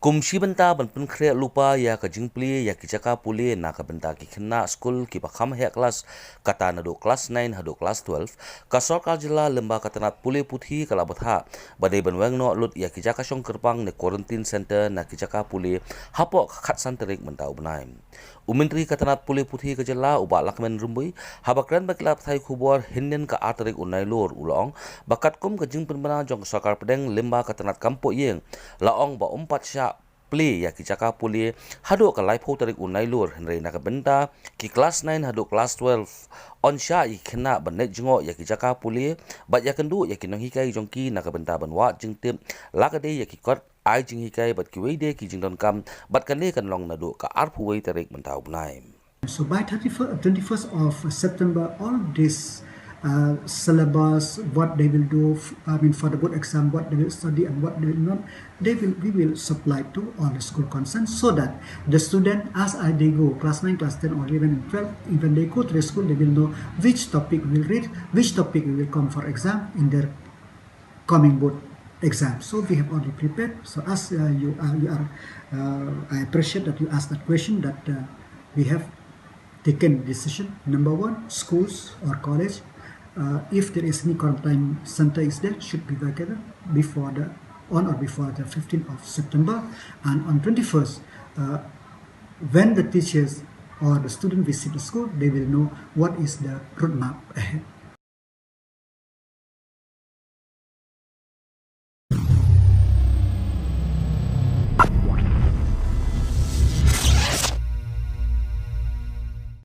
Kumsi benta ban pun kre lupa ya ka jingpli ya ki jaka puli na ka benta ki kena school ki pakham he kelas kata na do kelas 9 hado kelas 12 ka sarkar jilla lemba katanat puli puthi kala batha badai ban weng no lut ya ki jaka shong kerpang ne quarantine center na ki jaka puli hapo khat santerik mentau benai Umentri katanat puli puthi ka jilla uba lakmen rumbui habakran baklap thai khubor hinden ka atarik unai lor ulong bakat kum ka jingpin bana jong sarkar pedeng lemba katanat kampo yeng laong ba umpat sya play ya ki jaka puli hado ka lai pho tarik unai lur henry na ka benta ki class 9 hado class 12 on sha i khna banet jingo ya ki jaka puli bat ya kendu ya ki nang hikai jongki na ka benta banwa jingtip lakade ya ki kot ai jing hikai bat ki weide ki jingdon kam bat kan le kan long na do ka arpu wei tarik mentau bunai. So by 21st of September, all this syllabus, what they will do, for the board exam, what they will study and what they will not, we will supply to all the school concerns so that the student, as they go, class 9, class 10 or even 12, when they go to the school, they will know which topic will read, which topic will come for exam in their coming board exam. So we have already prepared. So as you are, I appreciate that you asked that question, that we have taken decision. Number one, schools or college, if there is any quarantine center is there, should be vacated on or before the 15th of September, and on 21st, when the teachers or the student visit the school, they will know what is the roadmap ahead.